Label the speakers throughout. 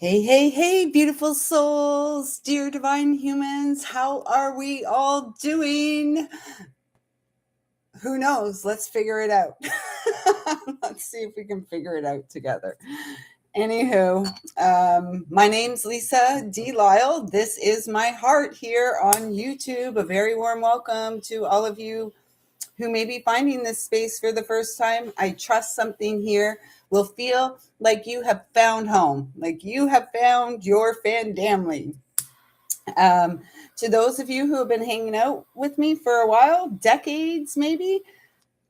Speaker 1: Hey, hey, hey, beautiful souls, dear divine humans, how are we all doing? Who knows? Let's figure it out. Let's see if we can figure it out together. Anywho, my name's Lisa D. Lyle. This is my heart here on YouTube. A very warm welcome to all of you who may be finding this space for the first time. I trust something here will feel like you have found home, like you have found your family. Um, to those of you who have been hanging out with me for a while, decades maybe,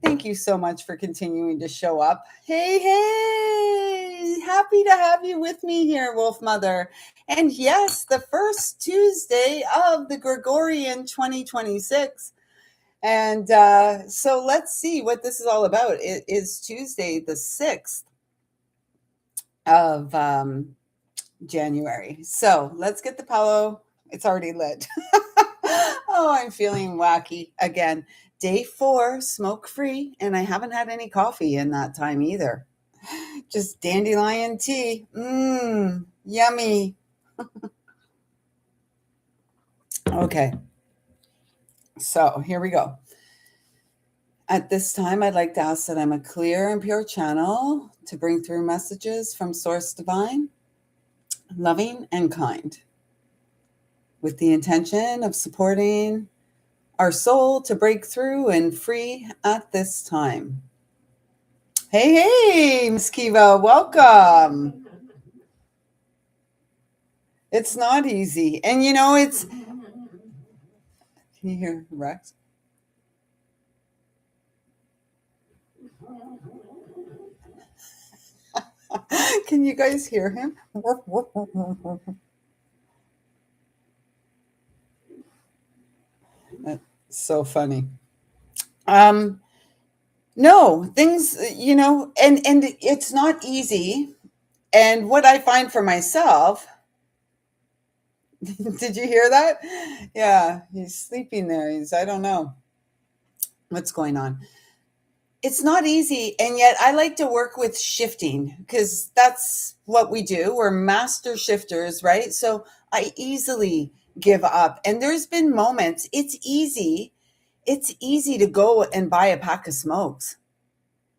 Speaker 1: thank you so much for continuing to show up. Hey, hey, happy to have you with me here, Wolf Mother. And yes, the first Tuesday of the Gregorian 2026. And so let's see what this is all about. It is Tuesday, the 6th of January. So let's get the Palo. It's already lit. Oh, I'm feeling wacky again. Day 4, smoke free. And I haven't had any coffee in that time either. Just dandelion tea. Yummy. Okay. So here we go. At this time, I'd like to ask that I'm a clear and pure channel to bring through messages from Source Divine, loving and kind, with the intention of supporting our soul to break through and free at this time. Hey, hey, Miss Kiva, welcome. It's not easy. And it's, can you hear Rex? Can you guys hear him? That's so funny. No, things, and it's not easy. And what I find for myself, did you hear that? Yeah, he's sleeping there. I don't know what's going on. It's not easy. And yet I like to work with shifting because that's what we do. We're master shifters, right? So I easily give up. And there's been moments, it's easy. It's easy to go and buy a pack of smokes.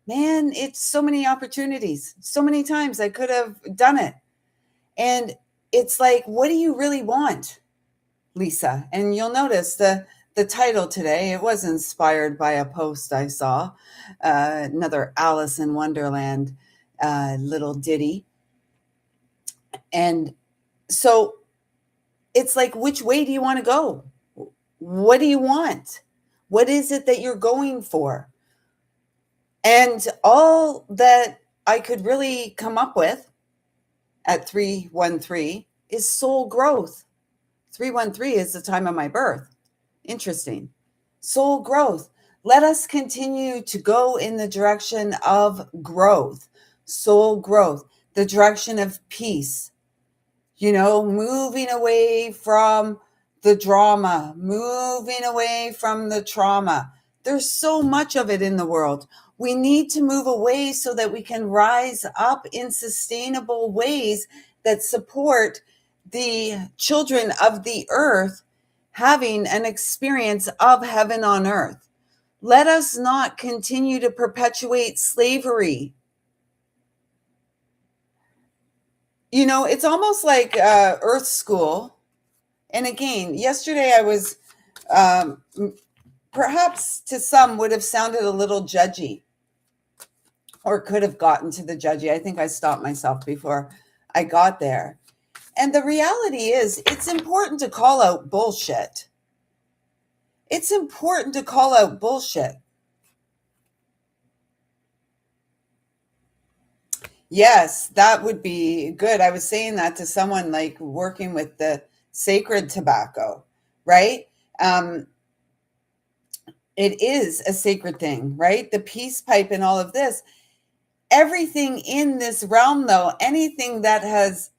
Speaker 1: Man, it's so many opportunities. So many times I could have done it. And it's like, what do you really want, Lisa? And you'll notice the title today, it was inspired by a post I saw, another Alice in Wonderland little ditty. And so it's like, which way do you want to go? What do you want? What is it that you're going for? And all that I could really come up with at 313 is soul growth. 313 is the time of my birth. Interesting. Soul growth. Let us continue to go in the direction of growth, soul growth, the direction of peace, moving away from the drama, moving away from the trauma. There's so much of it in the world. We need to move away so that we can rise up in sustainable ways that support the children of the earth having an experience of heaven on earth. Let us not continue to perpetuate slavery. It's almost like Earth School. And again, yesterday I was, perhaps to some would have sounded a little judgy, or could have gotten to the judgy. I think I stopped myself before I got there. And the reality is, it's important to call out bullshit. It's important to call out bullshit. Yes, that would be good. I was saying that to someone like working with the sacred tobacco, right? It is a sacred thing, right? The peace pipe and all of this. Everything in this realm, though, anything that has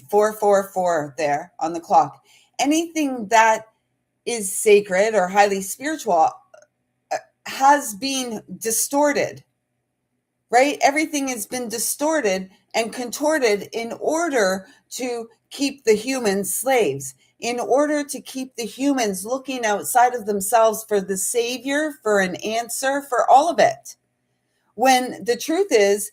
Speaker 1: 444 there on the clock, anything that is sacred or highly spiritual has been distorted right? Everything has been distorted and contorted in order to keep the humans slaves, in order to keep the humans looking outside of themselves for the savior, for an answer, for all of it. When the truth is,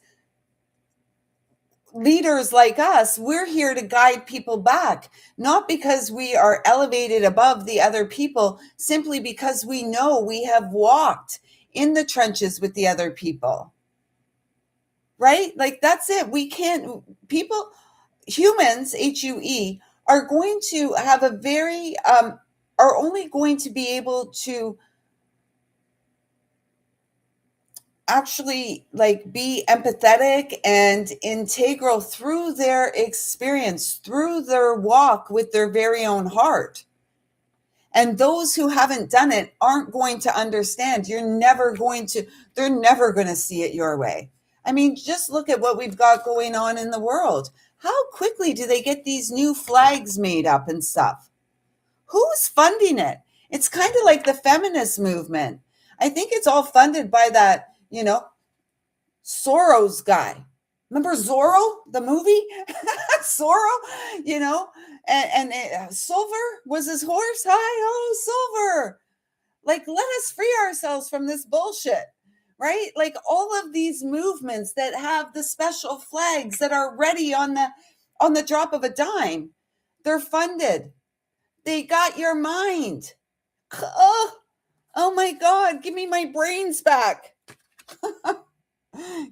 Speaker 1: leaders like us, we're here to guide people back, not because we are elevated above the other people, simply because we know we have walked in the trenches with the other people, right? Like that's it. We can't, people, humans, HUE, are going to have a very, are only going to be able to actually like be empathetic and integral through their experience, through their walk with their very own heart. And those who haven't done it aren't going to understand. They're never going to see it your way. I mean, just look at what we've got going on in the world. How quickly do they get these new flags made up and stuff? Who's funding it? It's kind of like the feminist movement. I think it's all funded by that, Soros guy. Remember Zorro, the movie? Zorro, you know, and Silver was his horse. Hi, oh, Silver. Like, let us free ourselves from this bullshit, right? Like all of these movements that have the special flags that are ready on the drop of a dime, they're funded. They got your mind. Oh, oh my God, give me my brains back.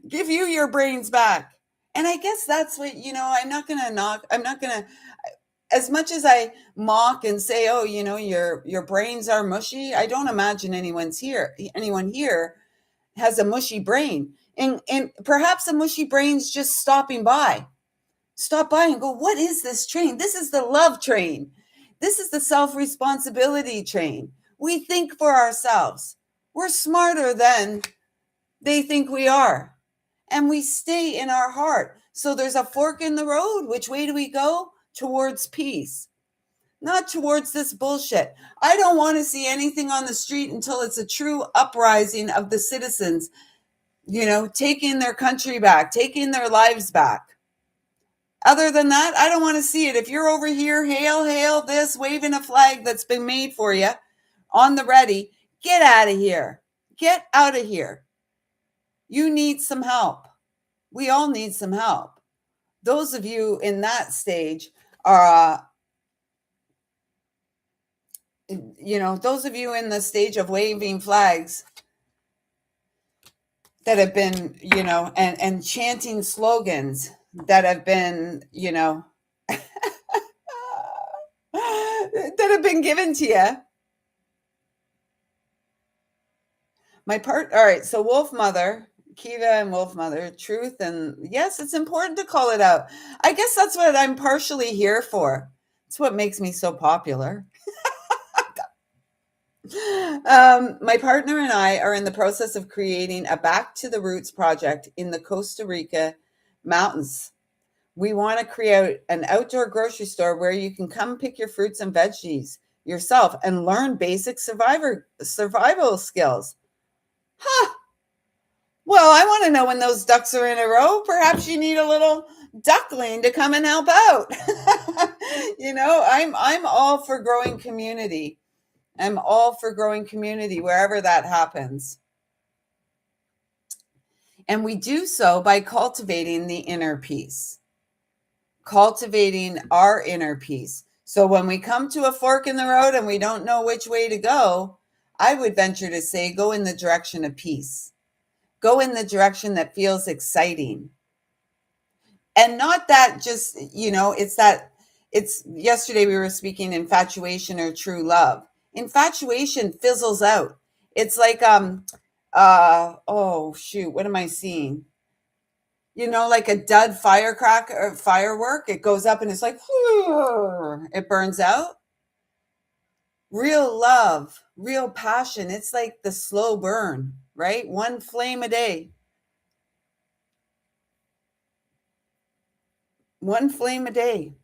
Speaker 1: Give you your brains back. And I guess that's what, I'm not going to knock, I'm not going to, as much as I mock and say, oh, your brains are mushy, I don't imagine anyone here has a mushy brain. And perhaps a mushy brain's just stopping by. Stop by and go, what is this train? This is the love train. This is the self-responsibility train. We think for ourselves. We're smarter than they think we are. And we stay in our heart. So there's a fork in the road. Which way do we go? Towards peace, not towards this bullshit. I don't want to see anything on the street until it's a true uprising of the citizens, taking their country back, taking their lives back. Other than that, I don't want to see it. If you're over here, hail this, waving a flag that's been made for you on the ready, get out of here. Get out of here. You need some help. We all need some help. Those of you in that stage are, those of you in the stage of waving flags that have been, and chanting slogans that have been, that have been given to you. All right, so Wolf Mother, Kiva and Wolf Mother, truth, and yes, it's important to call it out. I guess that's what I'm partially here for. It's what makes me so popular. My partner and I are in the process of creating a Back to the Roots project in the Costa Rica mountains. We want to create an outdoor grocery store where you can come pick your fruits and veggies yourself and learn basic survival skills. Huh. Well, I want to know when those ducks are in a row. Perhaps you need a little duckling to come and help out. I'm all for growing community. I'm all for growing community wherever that happens. And we do so by cultivating the inner peace, cultivating our inner peace. So when we come to a fork in the road and we don't know which way to go, I would venture to say, go in the direction of peace. Go in the direction that feels exciting. And not that just, it's yesterday we were speaking infatuation or true love. Infatuation fizzles out. It's like, oh shoot, what am I seeing? Like a dud firecracker or firework, it goes up and it's like, it burns out. Real love, real passion, it's like the slow burn, right? One flame a day. One flame a day.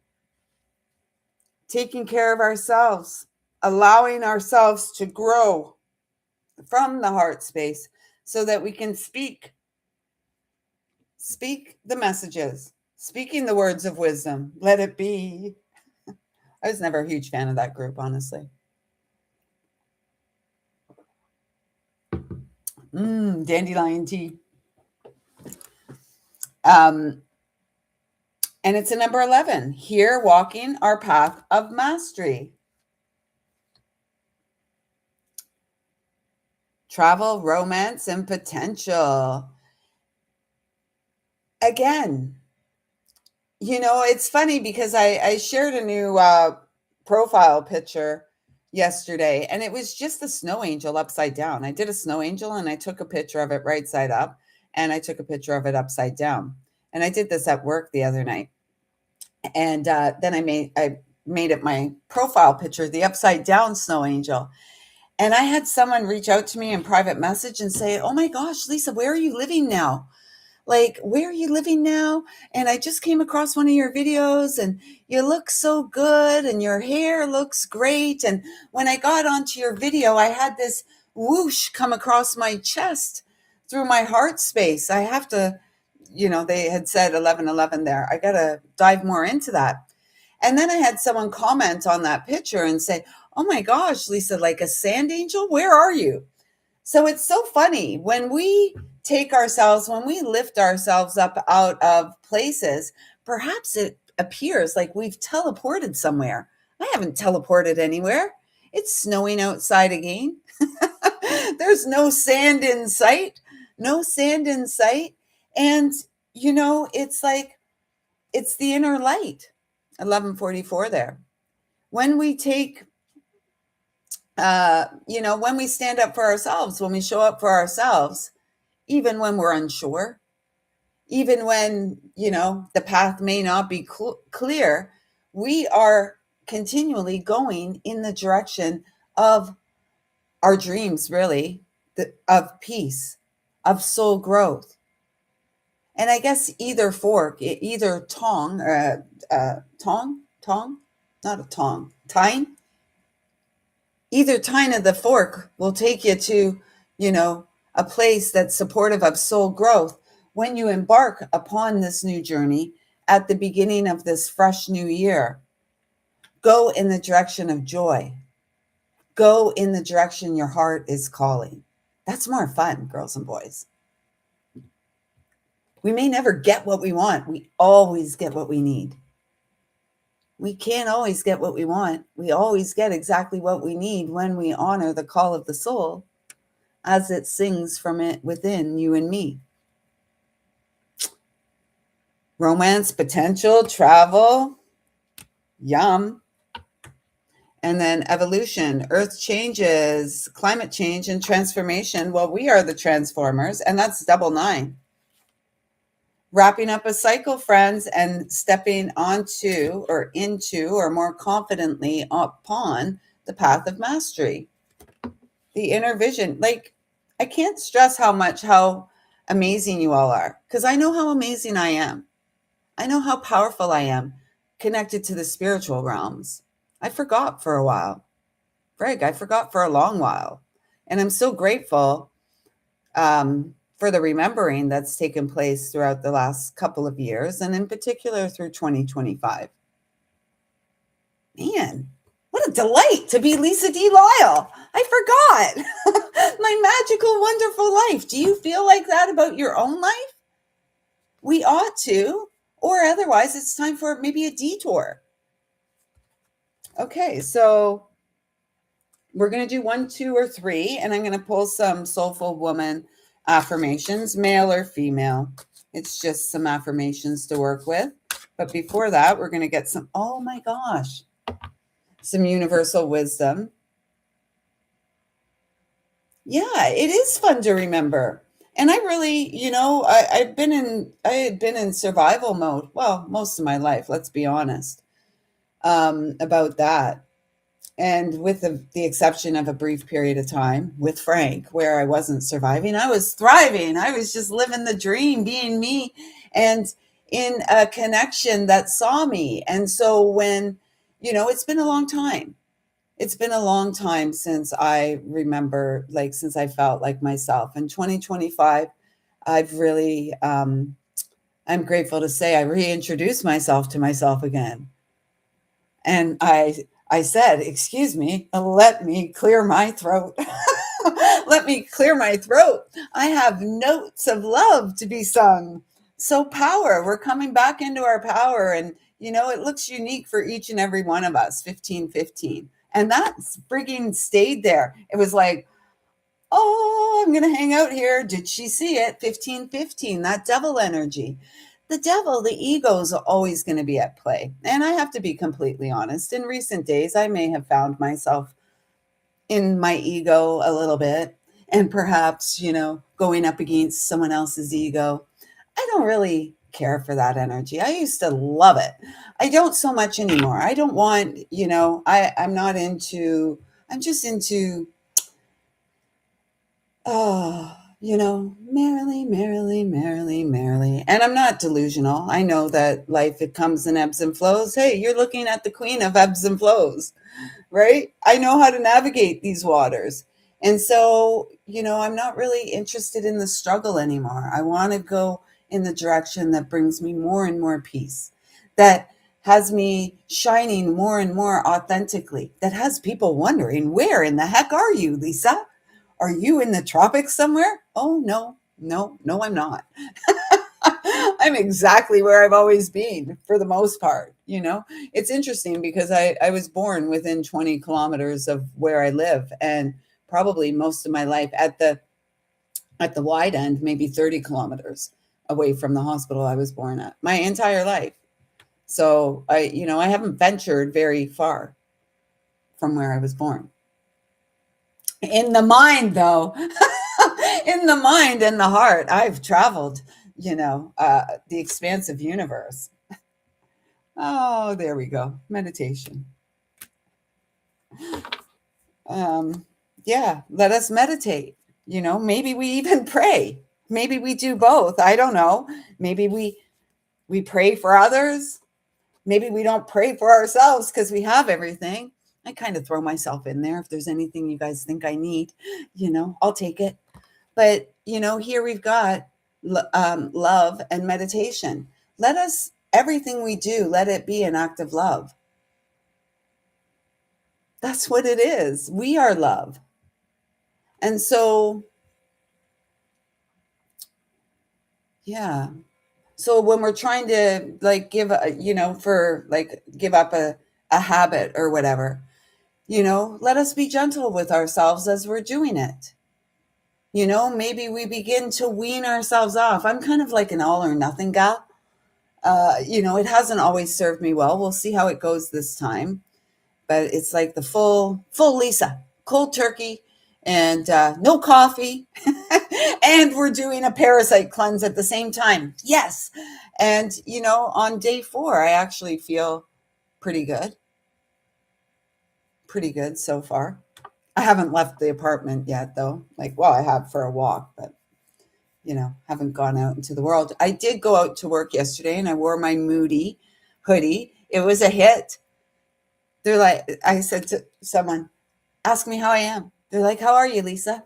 Speaker 1: Taking care of ourselves, allowing ourselves to grow from the heart space so that we can speak Speak the messages, speaking the words of wisdom. Let it be. I was never a huge fan of that group, honestly. Dandelion tea. Um, and it's a number 11. Here, walking our path of mastery. Travel, romance, and potential. Again, it's funny because I shared a new profile picture yesterday, and it was just the snow angel upside down. I did a snow angel and I took a picture of it right side up, and I took a picture of it upside down. And I did this at work the other night. And then I made it my profile picture, the upside down snow angel. And I had someone reach out to me in private message and say, "Oh my gosh, Lisa, where are you living now? Like, where are you living now? And I just came across one of your videos and you look so good and your hair looks great. And when I got onto your video, I had this whoosh come across my chest through my heart space. I have to, they had said 1111 there. I got to dive more into that." And then I had someone comment on that picture and say, "Oh my gosh, Lisa, like a sand angel? Where are you?" So it's so funny when we when we lift ourselves up out of places, perhaps it appears like we've teleported somewhere. I haven't teleported anywhere. It's snowing outside again. There's no sand in sight, no sand in sight. And, it's like, it's the inner light. 1144 there. When we take when we stand up for ourselves, when we show up for ourselves, even when we're unsure, even when, the path may not be clear, we are continually going in the direction of our dreams, really, of peace, of soul growth. And I guess either fork, either tong, not a tong, tine, either tine of the fork will take you to, a place that's supportive of soul growth when you embark upon this new journey at the beginning of this fresh new year. Go in the direction of joy. Go in the direction your heart is calling. That's more fun, girls and boys. We may never get what we want. We always get what we need. We can't always get what we want. We always get exactly what we need when we honor the call of the soul as it sings from it within you and me. Romance, potential, travel, yum. And then evolution, earth changes, climate change, and transformation. Well, we are the transformers, and that's 9. Wrapping up a cycle, friends, and stepping onto or into or more confidently upon the path of mastery. The inner vision. Like, I can't stress how amazing you all are, because I know how amazing I am. I know how powerful I am connected to the spiritual realms. I forgot for a while. Greg, I forgot for a long while. And I'm so grateful for the remembering that's taken place throughout the last couple of years, and in particular through 2025. Man, what a delight to be Lisa D. Lyle. I forgot my magical, wonderful life. Do you feel like that about your own life? We ought to, or otherwise it's time for maybe a detour. Okay, so we're going to do 1, 2, or 3, and I'm going to pull some soulful woman affirmations, male or female. It's just some affirmations to work with. But before that, we're going to get some, oh my gosh, some universal wisdom. Yeah, it is fun to remember. And I really, I had been in survival mode. Well, most of my life, let's be honest, about that. And with the exception of a brief period of time with Frank, where I wasn't surviving, I was thriving. I was just living the dream, being me, and in a connection that saw me. And so when, it's been a long time. It's been a long time since I remember, since I felt like myself. In 2025, I've really I'm grateful to say I reintroduced myself to myself again. And I said, "Excuse me, let me clear my throat." Let me clear my throat. I have notes of love to be sung. So power, we're coming back into our power, and it looks unique for each and every one of us, 1515. And that's freaking stayed there. It was like, "Oh, I'm going to hang out here. Did she see it? 1515, that devil energy." The devil, the ego is always going to be at play. And I have to be completely honest. In recent days, I may have found myself in my ego a little bit and perhaps, going up against someone else's ego. I don't really care for that energy. I used to love it. I don't so much anymore. I don't want, I'm not into, I'm just into, oh, merrily, merrily, merrily, merrily. And I'm not delusional. I know that life, it comes in ebbs and flows. Hey, you're looking at the queen of ebbs and flows, right? I know how to navigate these waters. And so, I'm not really interested in the struggle anymore. I want to go in the direction that brings me more and more peace, that has me shining more and more authentically, that has people wondering, where in the heck are you, Lisa? Are you in the tropics somewhere? Oh, no, no, no, I'm not. I'm exactly where I've always been for the most part. It's interesting because I was born within 20 kilometers of where I live, and probably most of my life at the wide end, maybe 30 kilometers away from the hospital I was born at my entire life. So I haven't ventured very far from where I was born. In the mind, though, in the mind and the heart, I've traveled, the expansive universe. Oh, there we go. Meditation. Um, yeah, let us meditate. Maybe we even pray. Maybe we do both. I don't know. Maybe we pray for others. Maybe we don't pray for ourselves because we have everything. I kind of throw myself in there. If there's anything you guys think I need, I'll take it. But, here we've got love and meditation. Let us, everything we do, let it be an act of love. That's what it is. We are love. And so, yeah. So when we're trying to like give up a habit or whatever, let us be gentle with ourselves as we're doing it. Maybe we begin to wean ourselves off. I'm kind of like an all or nothing gal. It hasn't always served me well. We'll see how it goes this time. But it's like the full Lisa, cold turkey, and no coffee. And we're doing a parasite cleanse at the same time. Yes. And, on day 4, I actually feel pretty good. Pretty good so far. I haven't left the apartment yet, though. I have for a walk, but haven't gone out into the world. I did go out to work yesterday and I wore my Moody hoodie. It was a hit. They're like, I said to someone, ask me how I am. They're like, how are you, Lisa?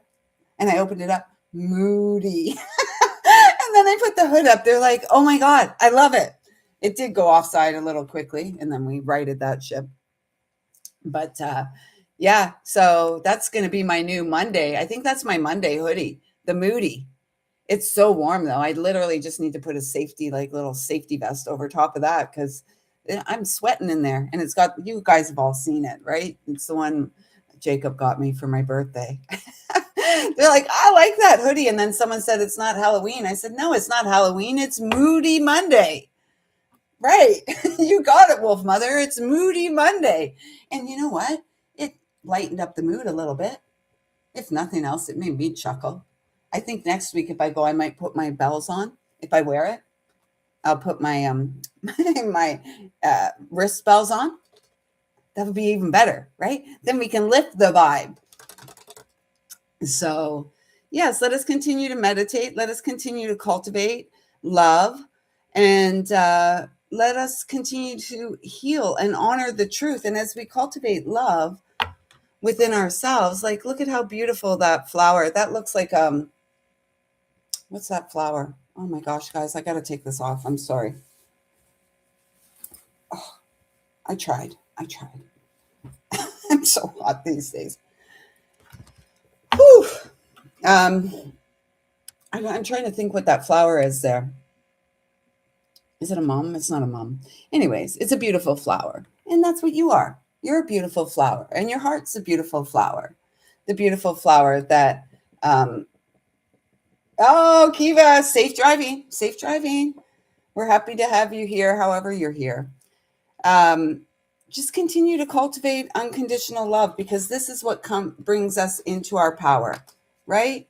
Speaker 1: And I opened it up, Moody. And then I put the hood up. They're like, oh my God, I love it. It did go offside a little quickly, and then we righted that ship. But yeah, so that's going to be my new Monday. I think that's my Monday hoodie, the Moody. It's so warm though. I literally just need to put a safety, like little safety vest over top of that because I'm sweating in there. And it's got, you guys have all seen it, right? It's the one Jacob got me for my birthday. They're like, I like that hoodie. And then someone said, it's not Halloween. I said, no, it's not Halloween. It's Moody Monday. Right. You got it, Wolf Mother. It's Moody Monday. And you know what? It lightened up the mood a little bit. If nothing else, it made me chuckle. I think next week if I go, I might put my bells on. If I wear it, I'll put my my wrist bells on. That would be even better, right? Then we can lift the vibe. So, yes, let us continue to meditate. Let us continue to cultivate love, and let us continue to heal and honor the truth. And as we cultivate love within ourselves, like look at how beautiful that flower. That looks like what's that flower? Oh my gosh, guys, I got to take this off. I'm sorry. Oh, I tried. I'm so hot these days. Whew. I'm trying to think what that flower is there. Is it a mum? It's not a mum. Anyways, it's a beautiful flower. And that's what you are. You're a beautiful flower. And your heart's a beautiful flower. The beautiful flower that, oh, Kiva, safe driving. Safe driving. We're happy to have you here, however you're here. Just continue to cultivate unconditional love, because this is what brings us into our power, right?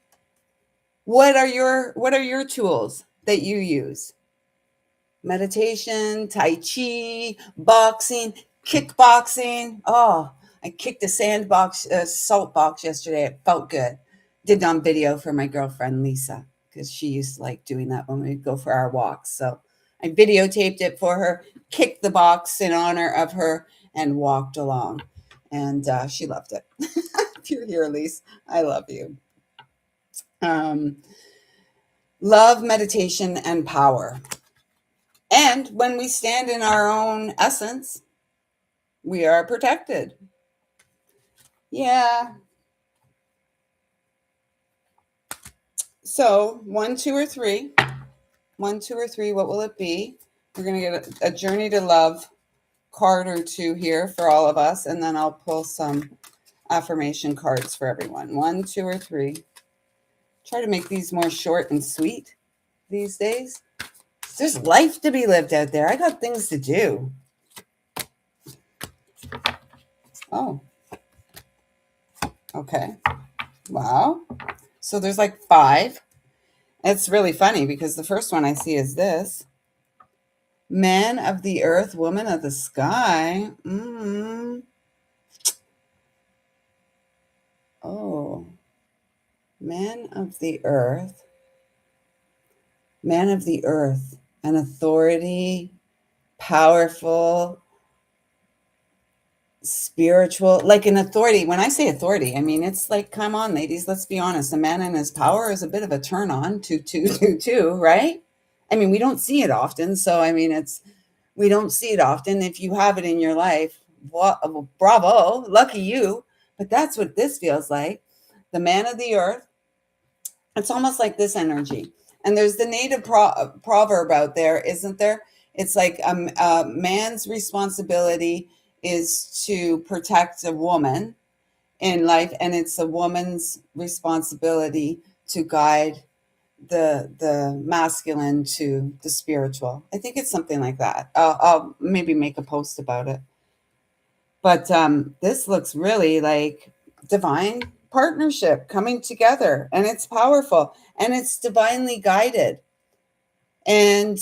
Speaker 1: What are your tools that you use? Meditation, tai chi, boxing, kickboxing. Oh, I kicked a salt box yesterday. It felt good. Did it on video for my girlfriend Lisa, because she used to like doing that when we go for our walks. So I videotaped it for her, kicked the box in honor of her, and walked along. And she loved it. If you're here, Lisa, I love you. Love, meditation, and power. And when we stand in our own essence, we are protected. Yeah. So 1, 2, or 3. 1, 2, or 3. What will it be? We're going to get a journey to love card or 2 here for all of us. And then I'll pull some affirmation cards for everyone. 1, 2, or 3. Try to make these more short and sweet these days. There's life to be lived out there. I got things to do. Oh. Okay. Wow. So there's like 5. It's really funny because the first one I see is this. Man of the earth, woman of the sky. Oh. Man of the earth. Man of the earth. An authority, powerful, spiritual, like an authority. When I say authority, I mean, it's like, come on, ladies, let's be honest. A man and his power is a bit of a turn on to, right? I mean, we don't see it often. So, I mean, we don't see it often. If you have it in your life, bravo, lucky you. But that's what this feels like. The man of the earth. It's almost like this energy. And there's the native proverb out there, isn't there? It's like a man's responsibility is to protect a woman in life, and it's a woman's responsibility to guide the masculine to the spiritual. I think it's something like that. I'll maybe make a post about it. But this looks really like divine partnership coming together, and it's powerful, and it's divinely guided, and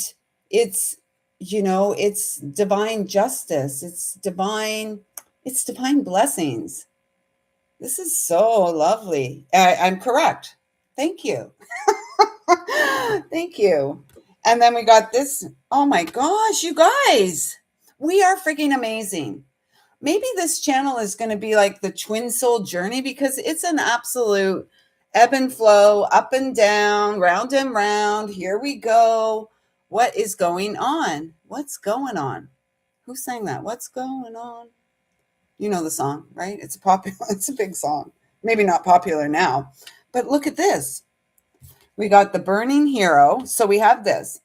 Speaker 1: it's it's divine justice, it's divine blessings. This is so lovely. I'm correct. Thank you. Thank you. And then we got this. Oh my gosh, you guys, we are freaking amazing. Maybe this channel is going to be like the twin soul journey, because it's an absolute ebb and flow, up and down, round and round. Here we go. What is going on? What's going on? Who sang that? What's going on? You know the song, right? It's a big song. Maybe not popular now, but look at this. We got the burning hero. So we have this,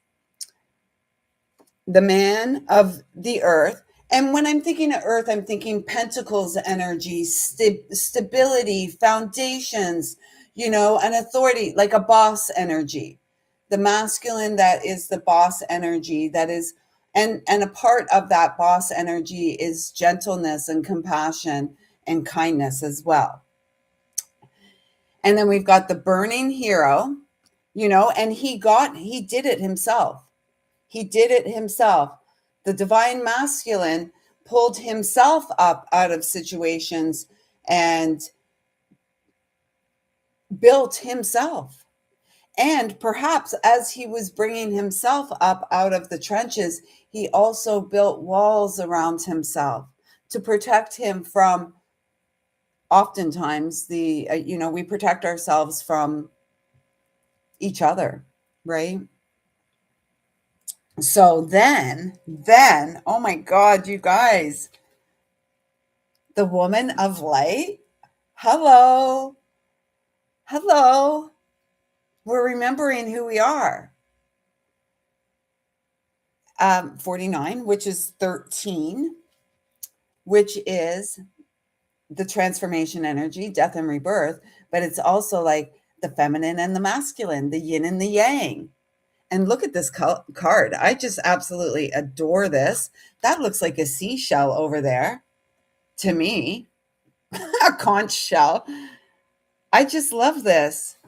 Speaker 1: the man of the earth. And when I'm thinking of earth, I'm thinking pentacles energy, stability, foundations, an authority, like a boss energy. The masculine, that is the boss energy, that is, and a part of that boss energy is gentleness and compassion and kindness as well. And then we've got the burning hero, and he did it himself. He did it himself. The divine masculine pulled himself up out of situations and built himself. And perhaps as he was bringing himself up out of the trenches, he also built walls around himself to protect him from, oftentimes, we protect ourselves from each other, right? So then, oh my God, you guys, the woman of light. Hello. Hello. We're remembering who we are. 49, which is 13, which is the transformation energy, death and rebirth, but it's also like the feminine and the masculine, the yin and the yang. And look at this card. I just absolutely adore this. That looks like a seashell over there to me, a conch shell. I just love this.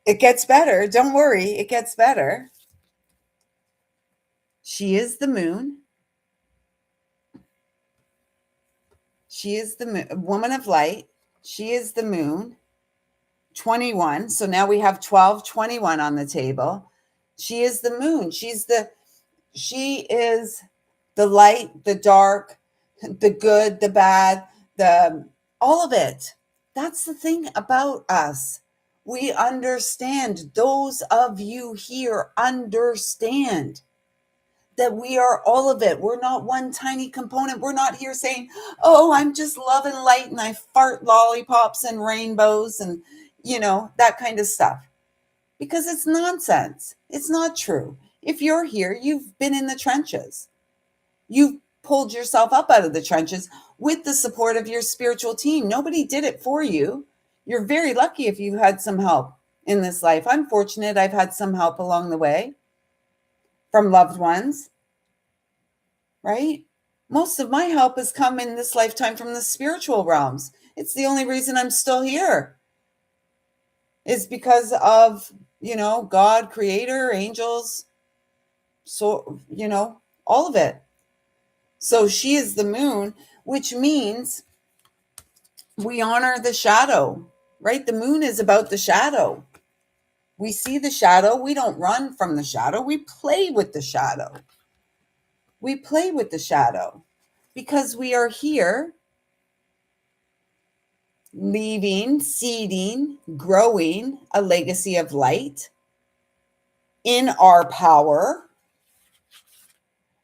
Speaker 1: It gets better. Don't worry, it gets better. She is the moon. She is the woman of light. She is the moon. 21. So now we have 12, 21 on the table. She is the moon. She is the light, the dark, the good, the bad, the all of it. That's the thing about us. We understand. Those of you here understand that we are all of it. We're not one tiny component. We're not here saying, oh, I'm just love and light and I fart lollipops and rainbows and, that kind of stuff. Because it's nonsense. It's not true. If you're here, you've been in the trenches. You've pulled yourself up out of the trenches with the support of your spiritual team. Nobody did it for you. You're very lucky if you had some help in this life. I'm fortunate I've had some help along the way from loved ones, right? Most of my help has come in this lifetime from the spiritual realms. It's the only reason I'm still here is because of, God, creator, angels, so, all of it. So she is the moon, which means we honor the shadow, right? The moon is about the shadow. We see the shadow. We don't run from the shadow. We play with the shadow. We play with the shadow because we are here leaving, seeding, growing a legacy of light in our power.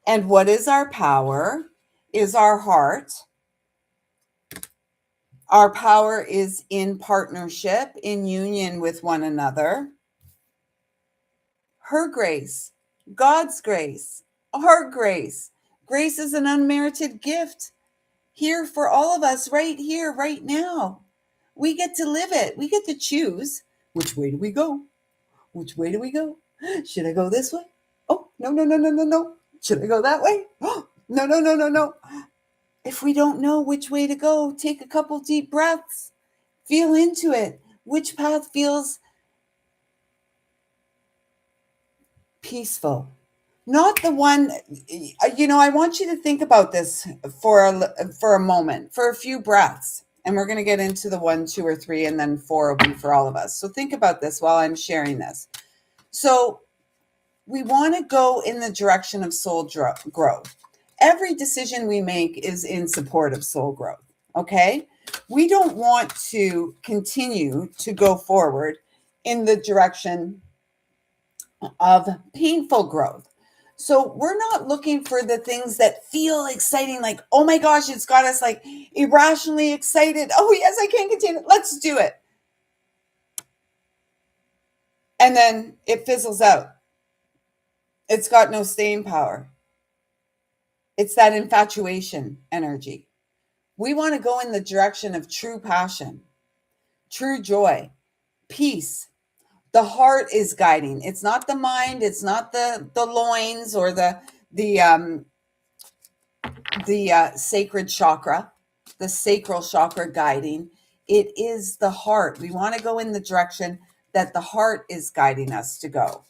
Speaker 1: And what is our power? Is our heart. Our power is in partnership, in union with one another. Her grace, God's grace, our grace. Grace is an unmerited gift here for all of us right here, right now. We get to live it. We get to choose. Which way do we go? Which way do we go? Should I go this way? Oh, no, no, no, no, no, no. Should I go that way? Oh, no, no, no, no, no. If we don't know which way to go, take a couple deep breaths. Feel into it. Which path feels peaceful? Not the one, I want you to think about this for a moment, for a few breaths. And we're going to get into the 1, 2, or 3, and then 4 will be for all of us. So think about this while I'm sharing this. So we want to go in the direction of soul growth. Every decision we make is in support of soul growth. Okay. We don't want to continue to go forward in the direction of painful growth. So we're not looking for the things that feel exciting, like, oh my gosh, it's got us like irrationally excited. Oh yes, I can't contain it. Let's do it. And then it fizzles out. It's got no staying power. It's that infatuation energy. We want to go in the direction of true passion, true joy, peace. The heart is guiding. It's not the mind. It's not the loins or the sacred chakra, the sacral chakra guiding. It is the heart. We want to go in the direction that the heart is guiding us to go.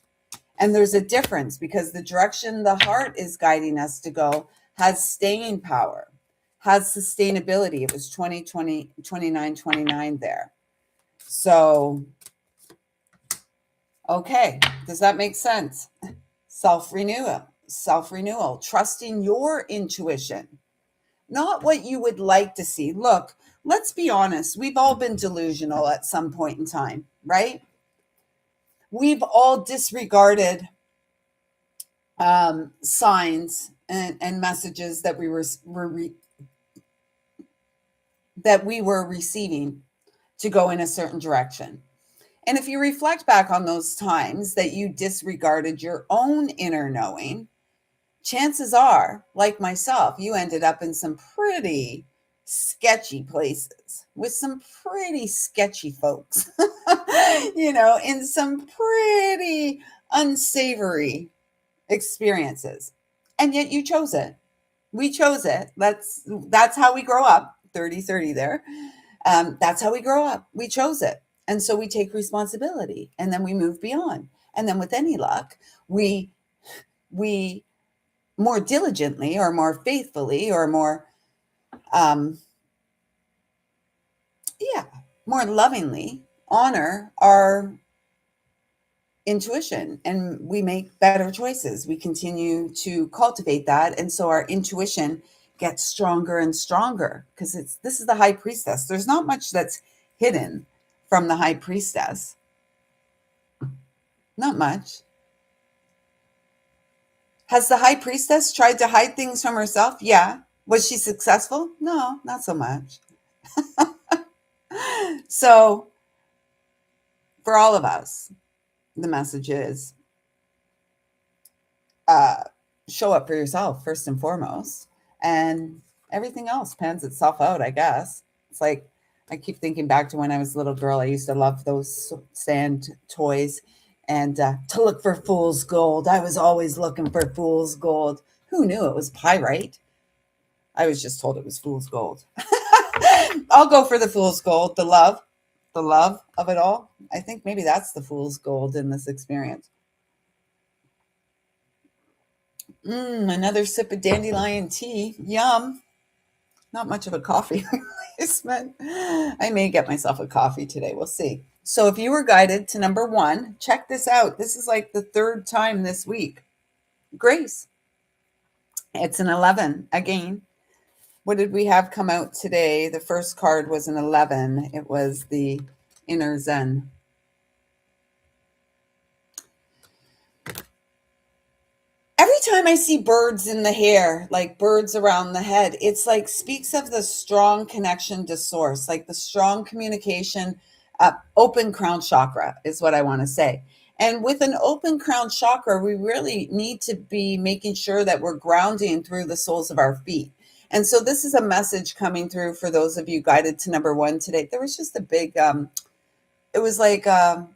Speaker 1: And there's a difference because the direction the heart is guiding us to go has staying power, has sustainability. It was 20, 29, 29 there. So, okay. Does that make sense? Self-renewal, trusting your intuition, not what you would like to see. Look, let's be honest. We've all been delusional at some point in time, right? We've all disregarded signs and messages that that we were receiving to go in a certain direction. And if you reflect back on those times that you disregarded your own inner knowing, chances are, like myself, you ended up in some pretty sketchy places with some pretty sketchy folks, in some pretty unsavory experiences. And yet you chose it. We chose it. That's how we grow up. 30-30 there. That's how we grow up. We chose it. And so we take responsibility and then we move beyond. And then with any luck, we more diligently or more faithfully or more um yeah, more lovingly honor our intuition, and we make better choices. We continue to cultivate that, and so our intuition gets stronger and stronger because it's this is the high priestess. There's not much that's hidden from the high priestess. Not much. Has the high priestess tried to hide things from herself? Yeah. Was she successful? No, not so much. So, for all of us, the message is uh, show up for yourself first and foremost, and everything else pans itself out, I guess. It's like I keep thinking back to when I was a little girl. I used to love those sand toys and to look for fool's gold. I was always looking for fool's gold. Who knew it was pyrite? I was just told it was fool's gold. I'll go for the fool's gold, the love of it all. I think maybe that's the fool's gold in this experience. Another sip of dandelion tea. Yum. Not much of a coffee replacement. I may get myself a coffee today. We'll see. So, if you were guided to number one, check this out. This is like the third time this week. Grace. It's an 11 again. What did we have come out today? The first card was an 11. It was the inner Zen. Every time I see birds in the hair, like birds around the head, it's like speaks of the strong connection to source, like the strong communication, open crown chakra is what I want to say. And with an open crown chakra, we really need to be making sure that we're grounding through the soles of our feet. And so this is a message coming through for those of you guided to number one today. There was just a big, it was like a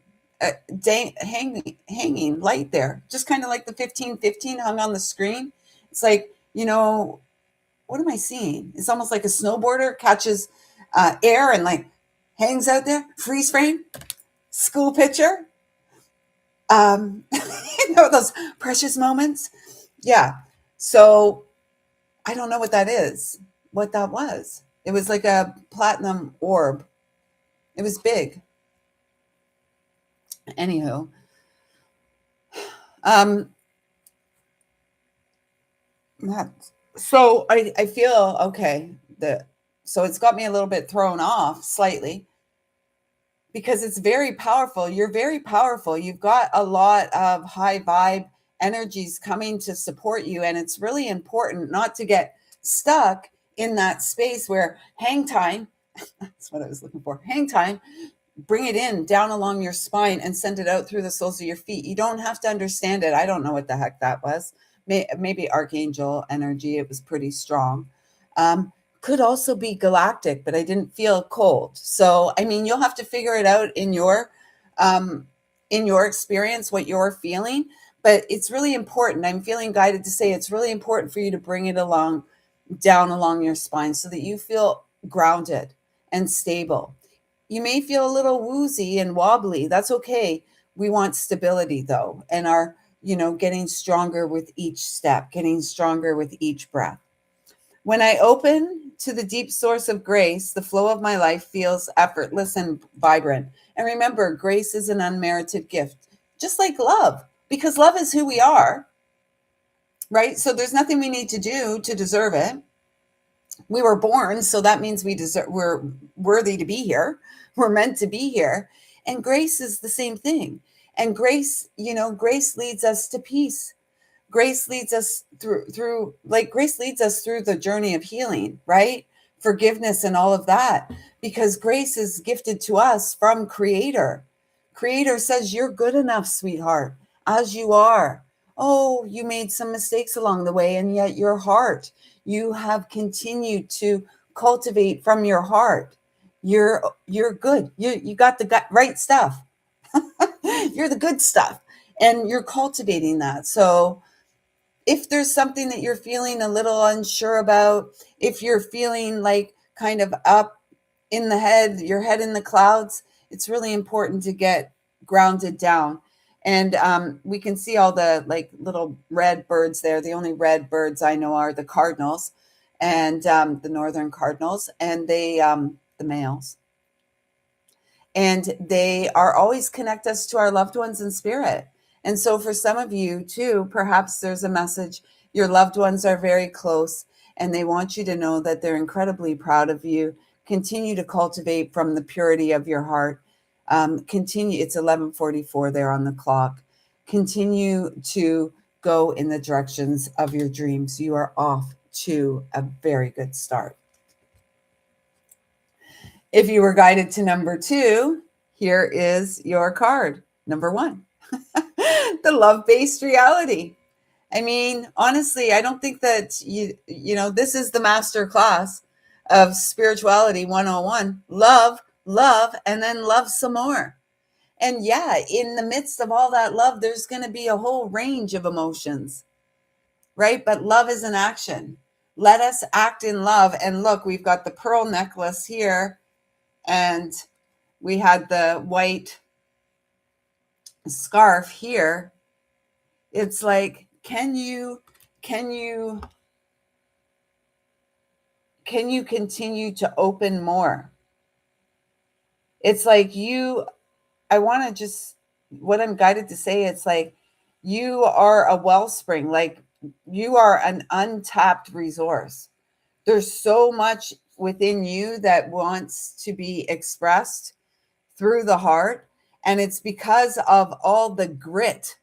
Speaker 1: hanging light there, just kind of like the 1515 hung on the screen. It's like, what am I seeing? It's almost like a snowboarder catches air and like hangs out there, freeze frame, school picture. Those precious moments. Yeah. So I don't know what that is, what that was. It was like a platinum orb. It was big. Anywho, um, so I feel okay. So it's got me a little bit thrown off slightly because it's very powerful. You're very powerful. You've got a lot of high vibe energies coming to support you, and it's really important not to get stuck in that space where hang time. That's what I was looking for. Hang time. Bring it in down along your spine and send it out through the soles of your feet. You don't have to understand it. I don't know what the heck that was. Maybe archangel energy. It was pretty strong. Could also be galactic, but I didn't feel cold. So, I mean, you'll have to figure it out in your experience, what you're feeling. But it's really important. I'm feeling guided to say it's really important for you to bring it along down along your spine so that you feel grounded and stable. You may feel a little woozy and wobbly. That's okay. We want stability though, and are, getting stronger with each step, getting stronger with each breath. When I open to the deep source of grace, the flow of my life feels effortless and vibrant. And remember, grace is an unmerited gift, just like love, because love is who we are, right? So there's nothing we need to do to deserve it. We were born, so that means we're worthy to be here. We're meant to be here. And grace is the same thing. And grace, grace leads us to peace. Grace leads us grace leads us through the journey of healing, right? Forgiveness and all of that, because grace is gifted to us from Creator. Creator says, you're good enough, sweetheart, as you are. Oh, you made some mistakes along the way, and yet your heart, you have continued to cultivate from your heart. You're good. You got the right stuff. You're the good stuff, and you're cultivating that. So if there's something that you're feeling a little unsure about, if you're feeling like kind of up in the head, your head in the clouds, it's really important to get grounded down. And we can see all the like little red birds there. The only red birds I know are the cardinals and the northern cardinals, and the males. And they are always connect us to our loved ones in spirit. And so for some of you too, perhaps there's a message. Your loved ones are very close and they want you to know that they're incredibly proud of you. Continue to cultivate from the purity of your heart. Continue. It's 11:44 there on the clock. Continue to go in the directions of your dreams. You are off to a very good start. If you were guided to number 2, here is your card. Number 1, the love-based reality. I mean, honestly, I don't think that this is the master class of spirituality 101. Love, and then love some more. And yeah, in the midst of all that love, there's going to be a whole range of emotions, right? But love is an action. Let us act in love. And look, we've got the pearl necklace here, and we had the white scarf here. It's like, can you continue to open more? It's like I want to just, what I'm guided to say, it's like you are a wellspring, like you are an untapped resource. There's so much within you that wants to be expressed through the heart. And it's because of all the grit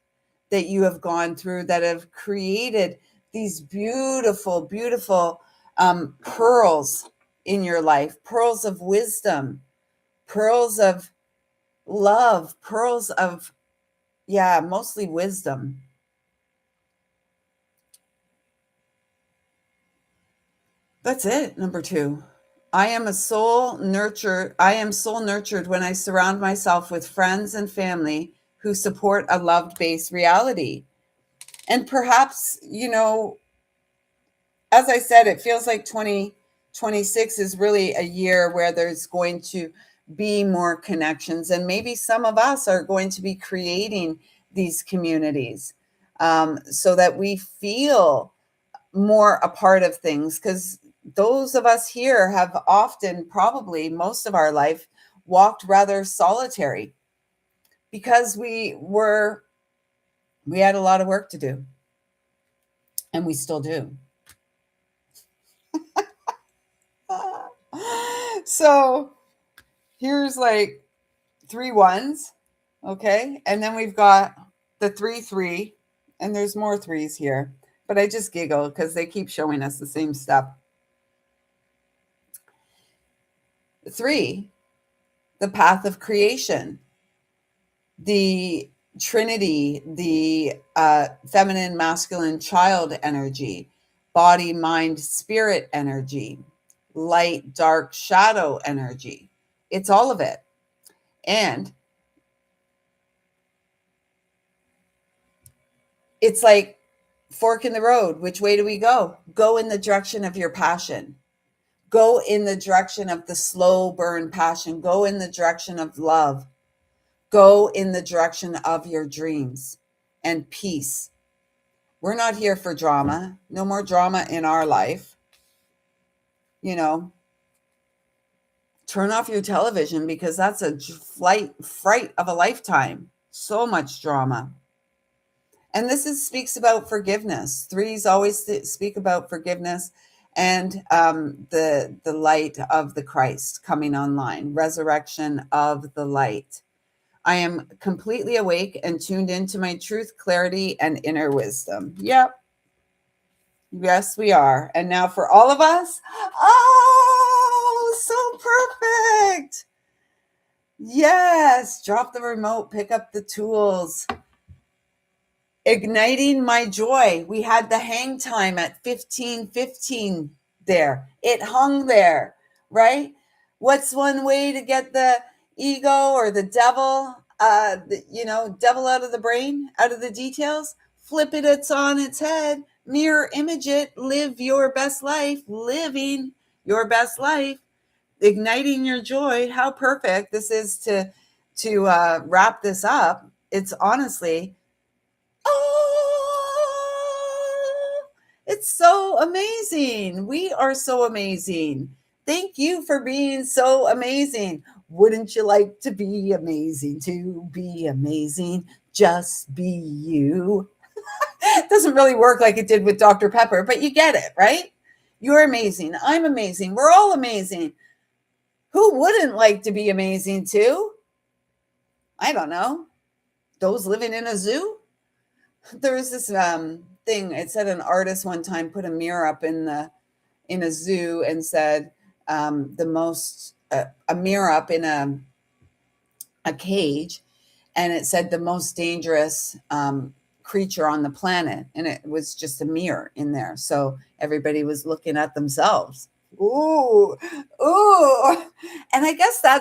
Speaker 1: that you have gone through that have created these beautiful, beautiful pearls in your life, pearls of wisdom, pearls of love, pearls of, mostly wisdom. That's it. Number 2. I am soul nurtured when I surround myself with friends and family who support a love-based reality. And perhaps, as I said, it feels like 2026 is really a year where there's going to be more connections. And maybe some of us are going to be creating these communities so that we feel more a part of things. Because those of us here have often, probably most of our life, walked rather solitary because we had a lot of work to do. And we still do. So here's like 3 ones, okay? And then we've got the 3, and there's more 3s here, but I just giggle because they keep showing us the same stuff. 3, the path of creation, the Trinity, the feminine, masculine, child energy, body, mind, spirit energy, light, dark, shadow energy. It's all of it. And it's like fork in the road. Which way do we go? Go in the direction of your passion. Go in the direction of the slow burn passion. Go in the direction of love. Go in the direction of your dreams and peace. We're not here for drama. No more drama in our life. Turn off your television because that's a fright of a lifetime. So much drama. And this speaks about forgiveness. 3s always speak about forgiveness and the light of the Christ coming online, resurrection of the light. I am completely awake and tuned into my truth, clarity, and inner wisdom. Yep. Yes, we are. And now for all of us, oh, so perfect. Yes, drop the remote, pick up the tools. Igniting my joy. We had the hang time at 15:15 there. It hung there, right? What's one way to get the ego or the devil, devil out of the brain, out of the details? Flip it, it's on its head, mirror image it, live your best life, living your best life, igniting your joy. How perfect this is to wrap this up. It's honestly, oh, it's so amazing. We are so amazing. Thank you for being so amazing. Wouldn't you like to be amazing? To be amazing, just be you. It doesn't really work like it did with Dr. Pepper, but you get it, right? You're amazing. I'm amazing. We're all amazing. Who wouldn't like to be amazing too? I don't know. Those living in a zoo? There was this thing. It said an artist one time put a mirror up in a zoo and said a mirror up in a cage, and it said the most dangerous creature on the planet, and it was just a mirror in there, so everybody was looking at themselves. Ooh, ooh. And I guess I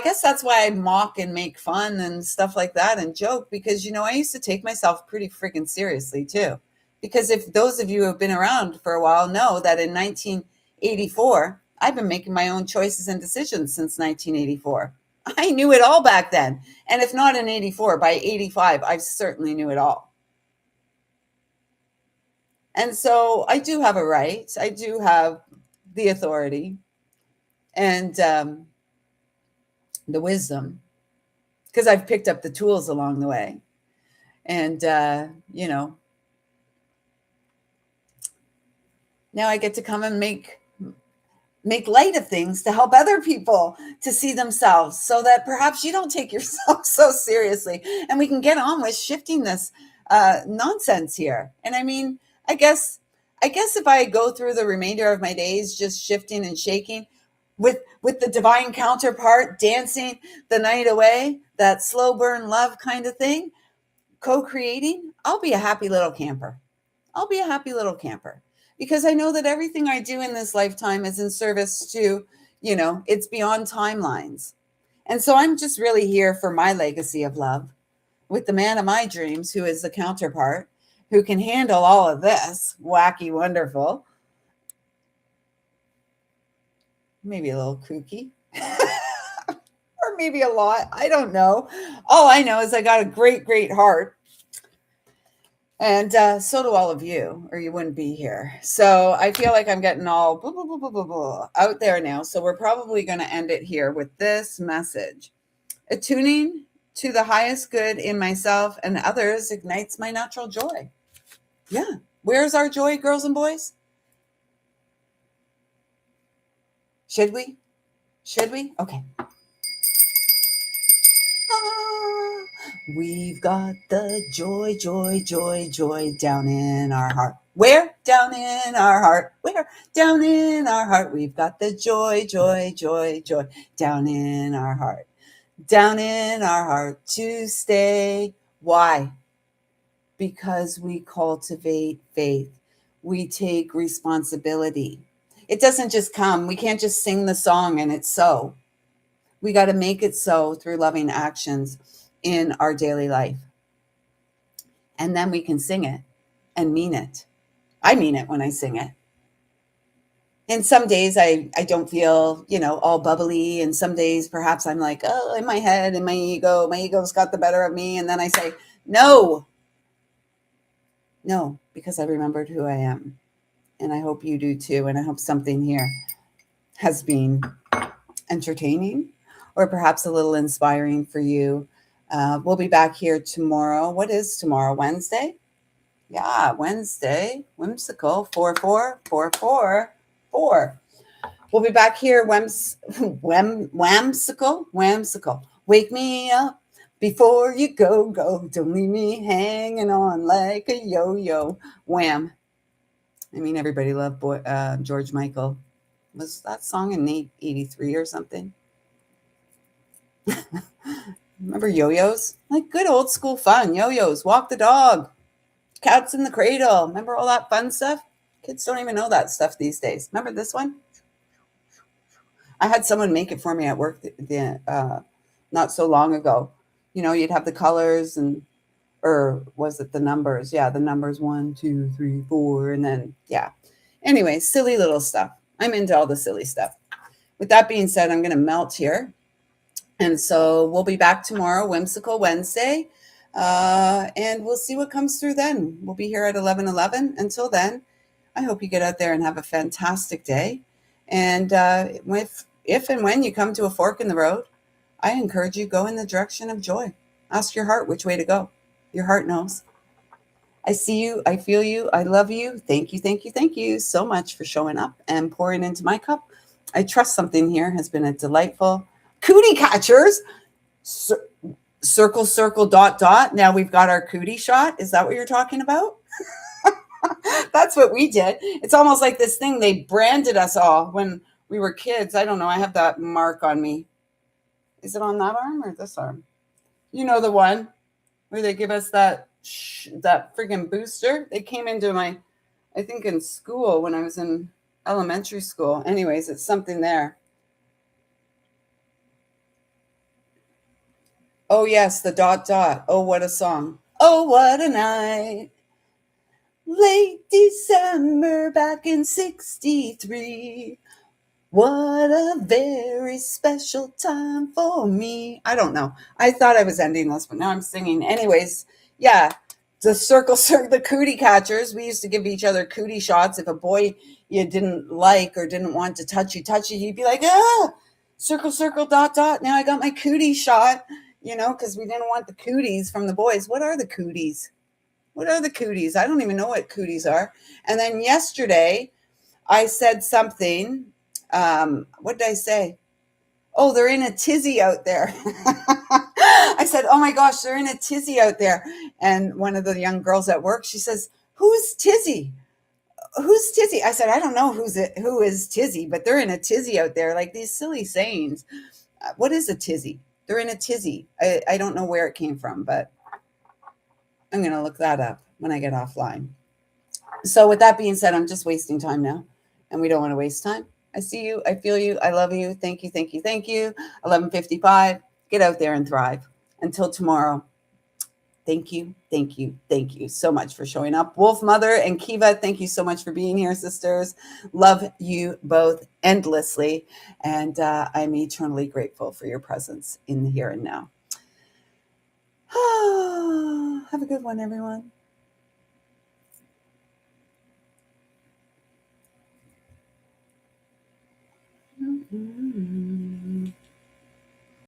Speaker 1: guess that's why I mock and make fun and stuff like that and joke, because I used to take myself pretty freaking seriously too. Because if those of you who have been around for a while know that in 1984 I've been making my own choices and decisions since 1984. I knew it all back then. And if not in 84, by 85, I certainly knew it all. And so I do have a right. I do have the authority and the wisdom, because I've picked up the tools along the way. And, now I get to come and make light of things to help other people to see themselves, so that perhaps you don't take yourself so seriously, and we can get on with shifting this nonsense here. And I mean, I guess if I go through the remainder of my days just shifting and shaking with the divine counterpart, dancing the night away, that slow burn love kind of thing, co-creating, I'll be a happy little camper. I'll be a happy little camper, because I know that everything I do in this lifetime is in service to, it's beyond timelines. And so I'm just really here for my legacy of love with the man of my dreams, who is the counterpart, who can handle all of this wacky, wonderful, maybe a little kooky, or maybe a lot. I don't know. All I know is I got a great, great heart. And so do all of you, or you wouldn't be here. So I feel like I'm getting all blah, blah, blah, blah, blah, blah, out there now. So we're probably going to end it here with this message. Attuning to the highest good in myself and others ignites my natural joy. Yeah. Where's our joy, girls and boys? Should we? Okay. We've got the joy, joy, joy, joy down in our heart. Where? Down in our heart. Where? Down in our heart. We've got the joy, joy, joy, joy down in our heart. Down in our heart to stay. Why? Because we cultivate faith. We take responsibility. It doesn't just come. We can't just sing the song and it's so. We got to make it so through loving actions in our daily life. And then we can sing it and mean it. I mean it when I sing it. And some days I don't feel, all bubbly. And some days perhaps I'm like, oh, in my head and my ego's got the better of me. And then I say, no, because I remembered who I am. And I hope you do too. And I hope something here has been entertaining or perhaps a little inspiring for you. We'll be back here tomorrow. What is tomorrow? Wednesday? Yeah, Wednesday. Whimsical. 4444. We'll be back here. Whimsical. Wake me up before you go, go. Don't leave me hanging on like a yo-yo. Wham. I mean, everybody loved George Michael. Was that song in 83 or something? Remember yo-yos? Like good old school fun. Yo-yos, walk the dog, cats in the cradle. Remember all that fun stuff? Kids don't even know that stuff these days. Remember this one? I had someone make it for me at work not so long ago. You know, you'd have the colors and, or was it the numbers? Yeah, the numbers 1, 2, 3, 4, and then yeah. Anyway, silly little stuff. I'm into all the silly stuff. With that being said, I'm going to melt here. And so we'll be back tomorrow, Whimsical Wednesday. And we'll see what comes through then. We'll be here at 11:11. Until then, I hope you get out there and have a fantastic day. And if and when you come to a fork in the road, I encourage you go in the direction of joy. Ask your heart which way to go. Your heart knows. I see you. I feel you. I love you. Thank you, thank you, thank you so much for showing up and pouring into my cup. I trust something here has been a delightful cootie catchers. Circle, circle, dot, dot. Now we've got our cootie shot. Is that what you're talking about? That's what we did. It's almost like this thing. They branded us all when we were kids. I don't know. I have that mark on me. Is it on that arm or this arm? You know the one where they give us that friggin' booster. They came into my, I think in school when I was in elementary school. Anyways, it's something there. Oh yes, the dot dot. Oh, what a song. Oh, what a night. Late December back in 63. What a very special time for me. I don't know. I thought I was ending this, but now I'm singing. Anyways, yeah, the the cootie catchers. We used to give each other cootie shots. If a boy you didn't like or didn't want to touch you, you'd be like, circle, circle, dot, dot. Now I got my cootie shot, because we didn't want the cooties from the boys. What are the cooties? What are the cooties? I don't even know what cooties are. And then yesterday, I said something. What did I say? Oh, they're in a tizzy out there. I said, oh my gosh, they're in a tizzy out there. And one of the young girls at work, she says, who's Tizzy? Who's Tizzy? I said, I don't know who is Tizzy, but they're in a tizzy out there. Like these silly sayings. What is a tizzy? They're in a tizzy. I don't know where it came from, but I'm going to look that up when I get offline. So with that being said, I'm just wasting time now, and we don't want to waste time. I see you. I feel you. I love you. Thank you. Thank you. Thank you. 11:55. Get out there and thrive. Until tomorrow. Thank you. Thank you. Thank you so much for showing up. Wolf Mother and Kiva, thank you so much for being here, sisters. Love you both endlessly. And I'm eternally grateful for your presence in the here and now. Have a good one, everyone. Mm-hmm.